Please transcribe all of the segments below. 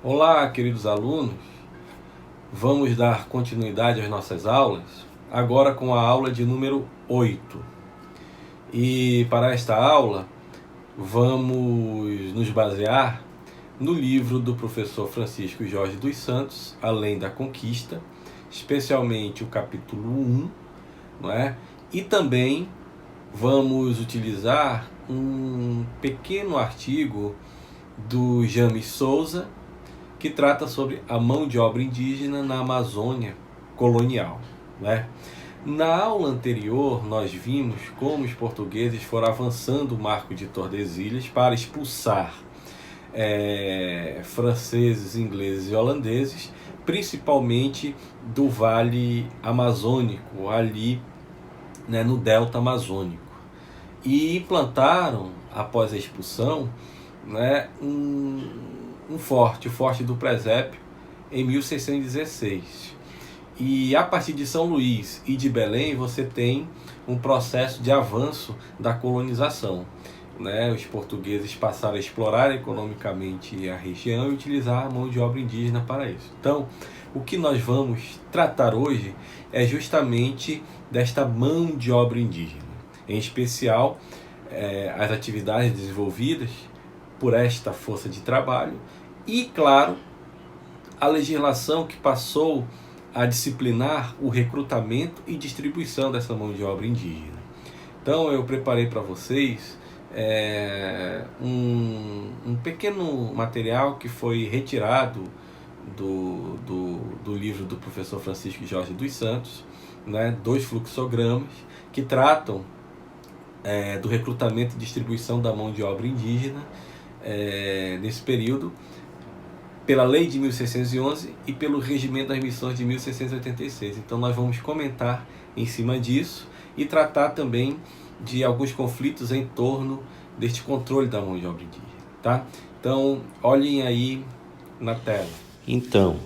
Olá, queridos alunos. Vamos dar continuidade às nossas aulas, agora com a aula de número 8. E para esta aula, vamos nos basear no livro do professor Francisco Jorge dos Santos, Além da Conquista, especialmente o capítulo 1, não é? E também vamos utilizar um pequeno artigo do James Souza, que trata sobre a mão de obra indígena na Amazônia colonial, né? Na aula anterior, nós vimos como os portugueses foram avançando o Marco de Tordesilhas para expulsar franceses, ingleses e holandeses, principalmente do Vale Amazônico, ali, né, no Delta Amazônico. E implantaram, após a expulsão, né, um forte, o Forte do Presépio, em 1616. E a partir de São Luís e de Belém, você tem um processo de avanço da colonização, né? Os portugueses passaram a explorar economicamente a região e utilizar a mão de obra indígena para isso. Então, o que nós vamos tratar hoje é justamente desta mão de obra indígena, em especial as atividades desenvolvidas por esta força de trabalho e, claro, a legislação que passou a disciplinar o recrutamento e distribuição dessa mão de obra indígena. Então eu preparei para vocês um pequeno material que foi retirado do livro do professor Francisco Jorge dos Santos, né, 2 fluxogramas que tratam do recrutamento e distribuição da mão de obra indígena nesse período, pela Lei de 1611 e pelo Regimento das Missões de 1686. Então nós vamos comentar em cima disso e tratar também de alguns conflitos em torno deste controle da mão de obra indígena, tá? Então, olhem aí na tela. Então,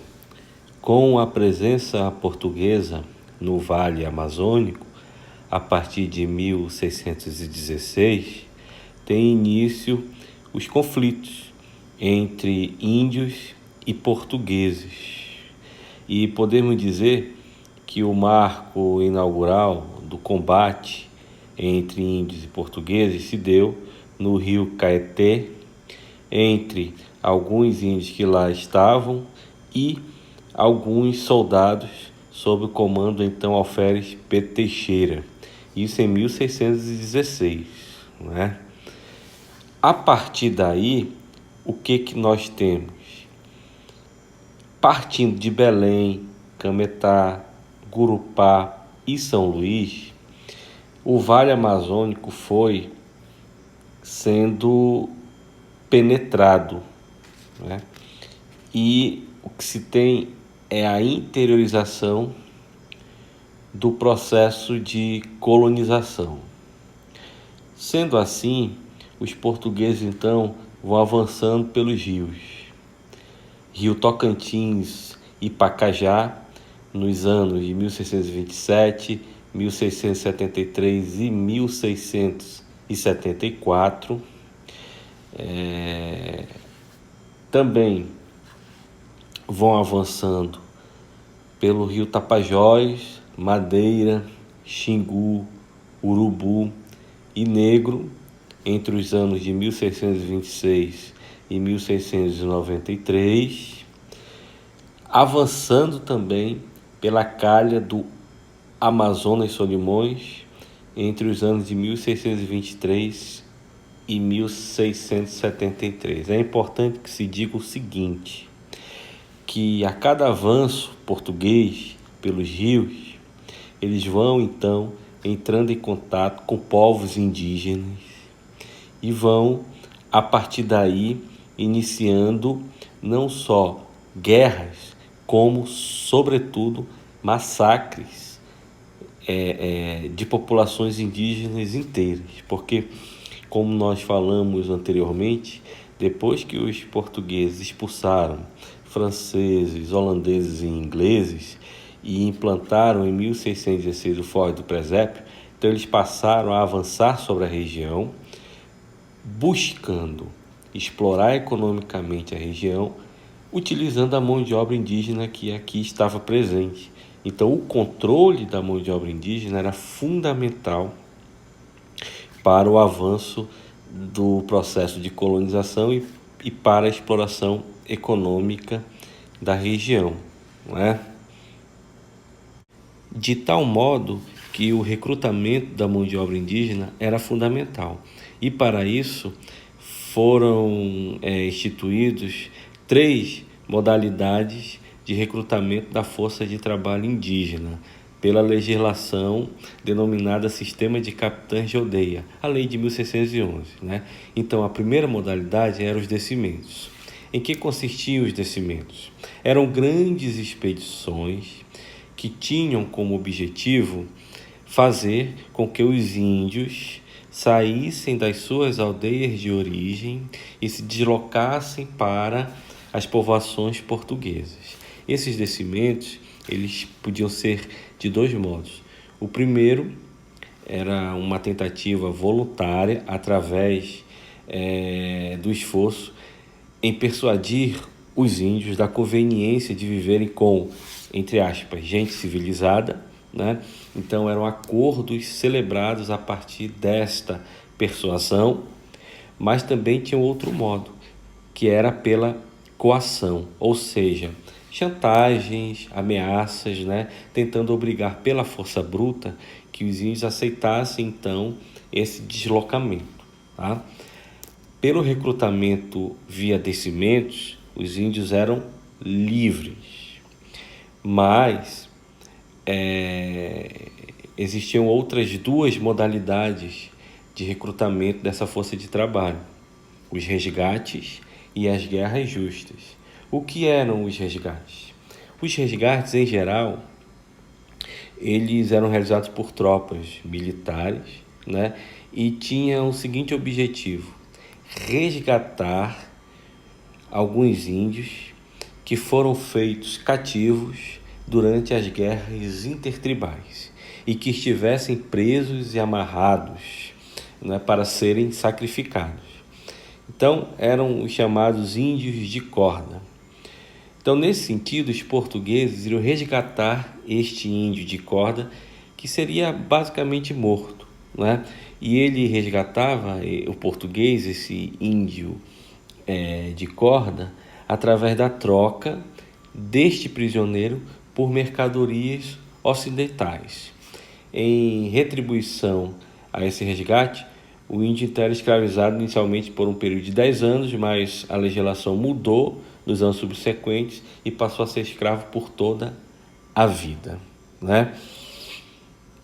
com a presença portuguesa no Vale Amazônico, a partir de 1616, tem início os conflitos entre índios e portugueses. E podemos dizer que o marco inaugural do combate entre índios e portugueses se deu no rio Caeté, entre alguns índios que lá estavam e alguns soldados sob o comando então Alferes P. Teixeira. Isso em 1616, né? A partir daí, o que nós temos? Partindo de Belém, Cametá, Gurupá e São Luís, o Vale Amazônico foi sendo penetrado, né? E o que se tem é a interiorização do processo de colonização. Sendo assim, os portugueses então vão avançando pelos rios. Rio Tocantins e Pacajá, nos anos de 1627, 1673 e 1674. Também vão avançando pelo Rio Tapajós, Madeira, Xingu, Urubu e Negro, entre os anos de 1626 e 1693, avançando também pela calha do Amazonas Solimões, entre os anos de 1623 e 1673. É importante que se diga o seguinte, que a cada avanço português pelos rios, eles vão então entrando em contato com povos indígenas e vão, a partir daí, iniciando não só guerras, como, sobretudo, massacres de populações indígenas inteiras. Porque, como nós falamos anteriormente, depois que os portugueses expulsaram franceses, holandeses e ingleses e implantaram em 1616 o Forte do Presépio, então eles passaram a avançar sobre a região, buscando explorar economicamente a região, utilizando a mão de obra indígena que aqui estava presente. Então, o controle da mão de obra indígena era fundamental para o avanço do processo de colonização e para a exploração econômica da região, não é? De tal modo que o recrutamento da mão de obra indígena era fundamental. E para isso foram instituídos 3 modalidades de recrutamento da força de trabalho indígena, pela legislação denominada Sistema de Capitães de Aldeia, a Lei de 1611. Né? Então, a primeira modalidade era os descimentos. Em que consistiam os descimentos? Eram grandes expedições que tinham como objetivo fazer com que os índios saíssem das suas aldeias de origem e se deslocassem para as povoações portuguesas. Esses descimentos, eles podiam ser de 2 modos. O primeiro era uma tentativa voluntária através do esforço em persuadir os índios da conveniência de viverem com, entre aspas, gente civilizada, né? Então eram acordos celebrados a partir desta persuasão, mas também tinha outro modo, que era pela coação, ou seja, chantagens, ameaças, né? Tentando obrigar pela força bruta que os índios aceitassem então esse deslocamento. Tá? Pelo recrutamento via descimentos, os índios eram livres, mas existiam outras 2 modalidades de recrutamento dessa força de trabalho: os resgates e as guerras justas. O que eram os resgates? Os resgates, em geral, eles eram realizados por tropas militares, né? E tinham o seguinte objetivo: resgatar alguns índios que foram feitos cativos durante as guerras intertribais e que estivessem presos e amarrados, né, para serem sacrificados. Então, eram os chamados índios de corda. Então, nesse sentido, os portugueses iriam resgatar este índio de corda, que seria basicamente morto, né? E ele resgatava, o português, esse índio de corda, através da troca deste prisioneiro por mercadorias ocidentais. Em retribuição a esse resgate, o índio então era escravizado inicialmente por um período de 10 anos, mas a legislação mudou nos anos subsequentes e passou a ser escravo por toda a vida, né?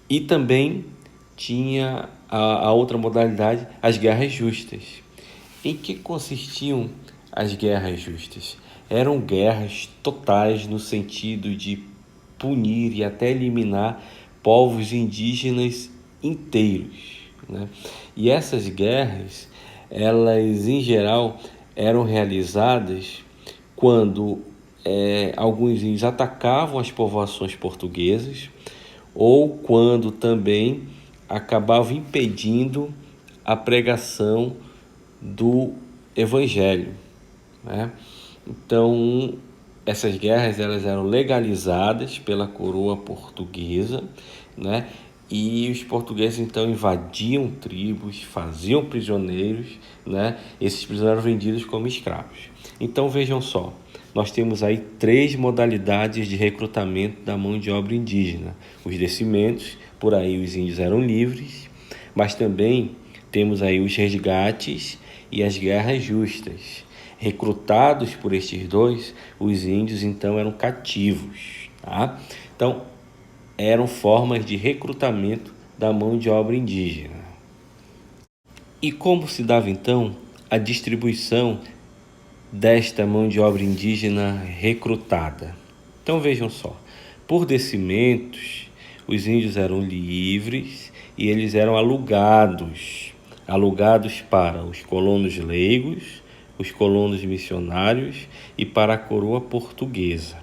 E também tinha a outra modalidade, as guerras justas. Em que consistiam as guerras justas? Eram guerras totais no sentido de punir e até eliminar povos indígenas inteiros, né? E essas guerras, elas em geral eram realizadas quando alguns índios atacavam as povoações portuguesas ou quando também acabavam impedindo a pregação do evangelho, né? Então, essas guerras elas eram legalizadas pela coroa portuguesa, né? E os portugueses então invadiam tribos, faziam prisioneiros, né? Esses prisioneiros eram vendidos como escravos. Então vejam só, nós temos aí 3 modalidades de recrutamento da mão de obra indígena. Os descimentos, por aí os índios eram livres, mas também temos aí os resgates e as guerras justas. Recrutados por estes 2, os índios então eram cativos, tá? Então, eram formas de recrutamento da mão de obra indígena. E como se dava então a distribuição desta mão de obra indígena recrutada? Então vejam só, por descimentos, os índios eram livres e eles eram alugados para os colonos leigos, os colonos missionários e para a coroa portuguesa.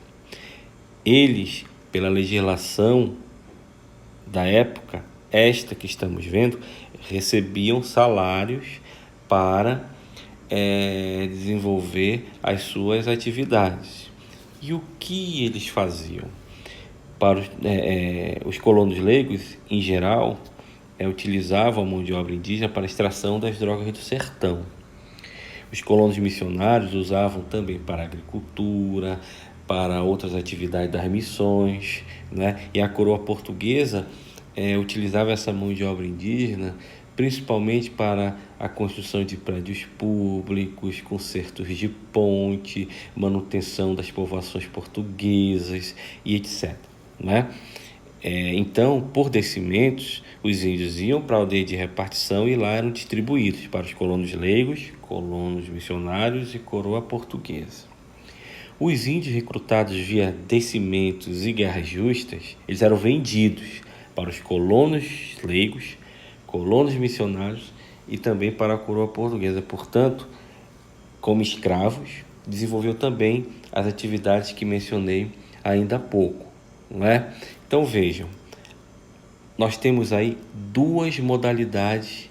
Eles, pela legislação da época, esta que estamos vendo, recebiam salários para desenvolver as suas atividades. E o que eles faziam? Para os colonos leigos, em geral, utilizavam a mão de obra indígena para a extração das drogas do sertão. Os colonos missionários usavam também para a agricultura, para outras atividades das missões, né? E a coroa portuguesa utilizava essa mão de obra indígena principalmente para a construção de prédios públicos, consertos de ponte, manutenção das povoações portuguesas e etc. Né? Então, por descimentos, os índios iam para a aldeia de repartição e lá eram distribuídos para os colonos leigos, colonos missionários e coroa portuguesa. Os índios recrutados via descimentos e guerras justas, eles eram vendidos para os colonos leigos, colonos missionários e também para a coroa portuguesa. Portanto, como escravos, desenvolveu também as atividades que mencionei ainda há pouco, não é? Então vejam, nós temos aí duas modalidades,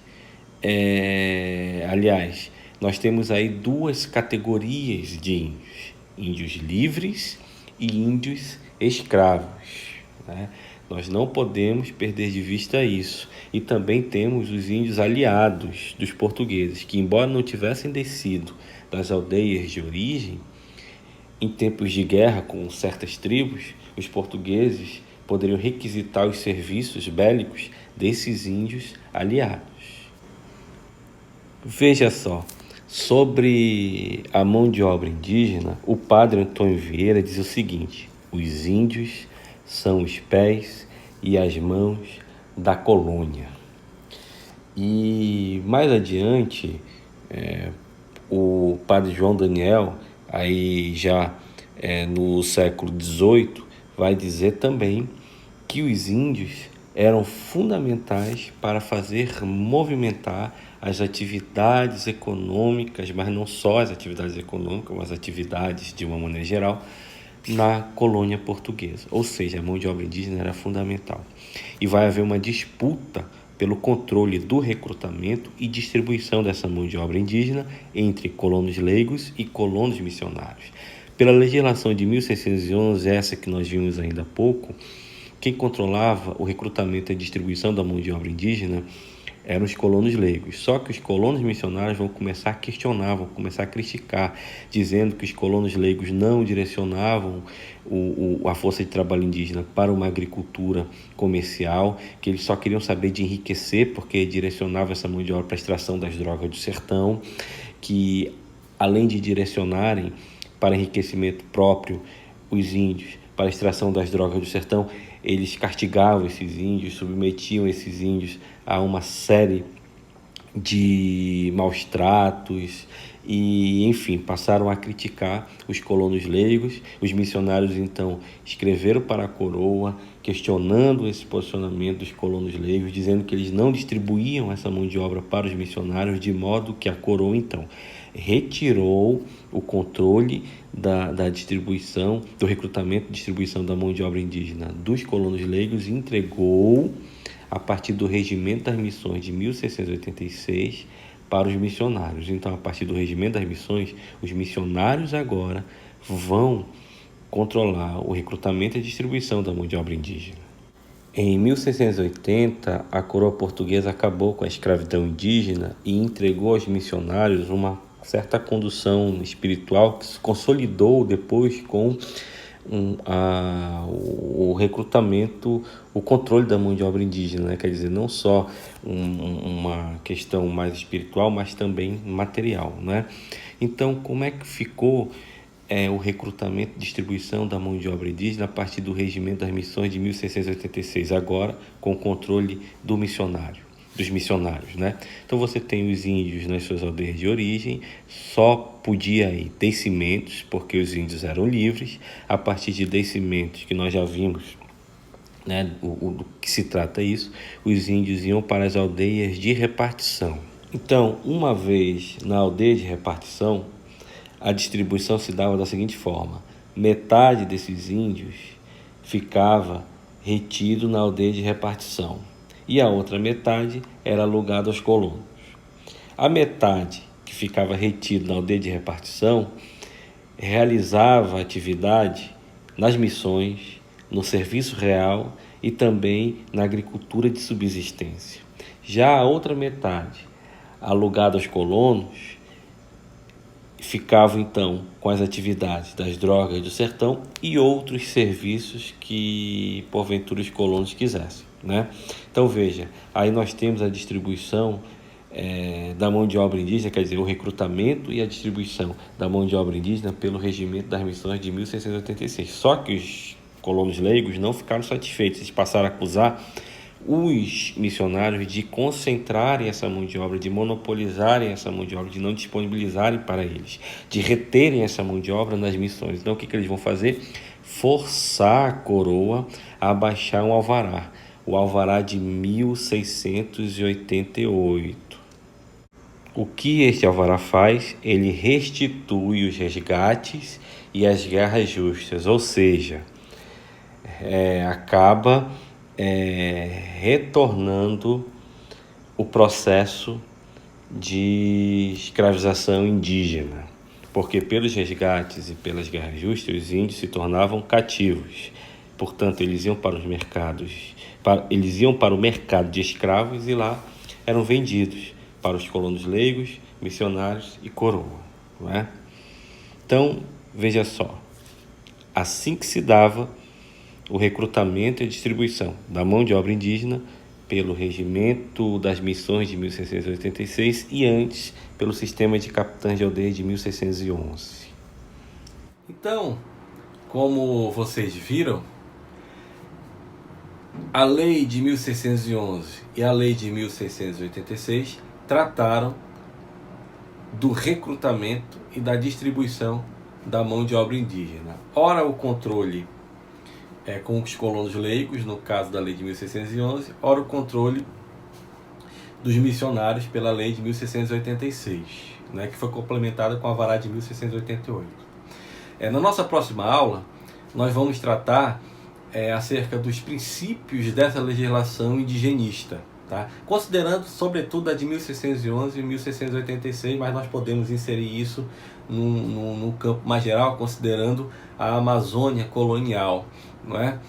nós temos aí duas categorias de índios: índios livres e índios escravos, né? Nós não podemos perder de vista isso. E também temos os índios aliados dos portugueses, que embora não tivessem descido das aldeias de origem, em tempos de guerra com certas tribos, os portugueses poderiam requisitar os serviços bélicos desses índios aliados. Veja só, sobre a mão de obra indígena, o padre Antônio Vieira diz o seguinte: os índios são os pés e as mãos da colônia. E mais adiante, o padre João Daniel, aí já no século XVIII, vai dizer também que os índios eram fundamentais para fazer movimentar as atividades econômicas, mas não só as atividades econômicas, mas as atividades de uma maneira geral, na colônia portuguesa. Ou seja, a mão de obra indígena era fundamental. E vai haver uma disputa pelo controle do recrutamento e distribuição dessa mão de obra indígena entre colonos leigos e colonos missionários. Pela legislação de 1611, essa que nós vimos ainda há pouco, quem controlava o recrutamento e a distribuição da mão de obra indígena eram os colonos leigos. Só que os colonos missionários vão começar a questionar, vão começar a criticar, dizendo que os colonos leigos não direcionavam a força de trabalho indígena para uma agricultura comercial, que eles só queriam saber de enriquecer, porque direcionavam essa mão de obra para a extração das drogas do sertão, que além de direcionarem para enriquecimento próprio os índios, para a extração das drogas do sertão, eles castigavam esses índios, submetiam esses índios a uma série de maus tratos e, enfim, passaram a criticar os colonos leigos. Os missionários, então, escreveram para a coroa, questionando esse posicionamento dos colonos leigos, dizendo que eles não distribuíam essa mão de obra para os missionários, de modo que a coroa, então, retirou o controle da distribuição, do recrutamento e distribuição da mão de obra indígena dos colonos leigos e entregou, a partir do Regimento das Missões de 1686, para os missionários. Então, a partir do Regimento das Missões, os missionários agora vão controlar o recrutamento e a distribuição da mão de obra indígena. Em 1680, a coroa portuguesa acabou com a escravidão indígena e entregou aos missionários uma certa condução espiritual que se consolidou depois com o recrutamento, o controle da mão de obra indígena, né? Quer dizer, não só uma questão mais espiritual, mas também material, né? Então, como é que ficou o recrutamento e distribuição da mão de obra indígena a partir do Regimento das Missões de 1686, agora com o controle dos missionários, né? Então você tem os índios nas suas aldeias de origem, só podia ir descimentos, porque os índios eram livres. A partir de descimentos, que nós já vimos, né, do que se trata isso, os índios iam para as aldeias de repartição. Então, uma vez na aldeia de repartição, a distribuição se dava da seguinte forma: metade desses índios ficava retido na aldeia de repartição e a outra metade era alugada aos colonos. A metade que ficava retido na aldeia de repartição, realizava atividade nas missões, no serviço real e também na agricultura de subsistência. Já a outra metade, alugada aos colonos, ficava então com as atividades das drogas do sertão e outros serviços que porventura os colonos quisessem, né? Então veja, aí nós temos a distribuição da mão de obra indígena, quer dizer, o recrutamento e a distribuição da mão de obra indígena pelo Regimento das Missões de 1686. Só que os colonos leigos não ficaram satisfeitos, eles passaram a acusar os missionários de concentrarem essa mão de obra, de monopolizarem essa mão de obra, de não disponibilizarem para eles, de reterem essa mão de obra nas missões. Então o que eles vão fazer? Forçar a coroa a baixar um alvará, o alvará de 1688. O que este alvará faz? Ele restitui os resgates e as guerras justas, ou seja, acaba retornando o processo de escravização indígena, porque pelos resgates e pelas guerras justas os índios se tornavam cativos, portanto eles iam para os mercados, eles iam para o mercado de escravos e lá eram vendidos para os colonos leigos, missionários e coroa, não é? Então, veja só, assim que se dava o recrutamento e a distribuição da mão de obra indígena pelo Regimento das Missões de 1686 e antes pelo Sistema de Capitães de Aldeia de 1611. Então, como vocês viram, a Lei de 1611 e a Lei de 1686 trataram do recrutamento e da distribuição da mão de obra indígena. Ora, o controle com os colonos leigos, no caso da Lei de 1611, ora o controle dos missionários pela Lei de 1686, né, que foi complementada com a Alvará de 1688. Na nossa próxima aula, nós vamos tratar acerca dos princípios dessa legislação indigenista, tá? Considerando sobretudo a de 1611 e 1686, mas nós podemos inserir isso num campo mais geral, considerando a Amazônia colonial, não é?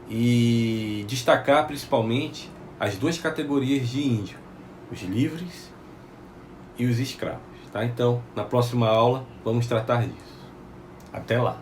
E destacar principalmente as duas categorias de índio, os livres e os escravos, tá? Então, na próxima aula, vamos tratar disso. Até lá!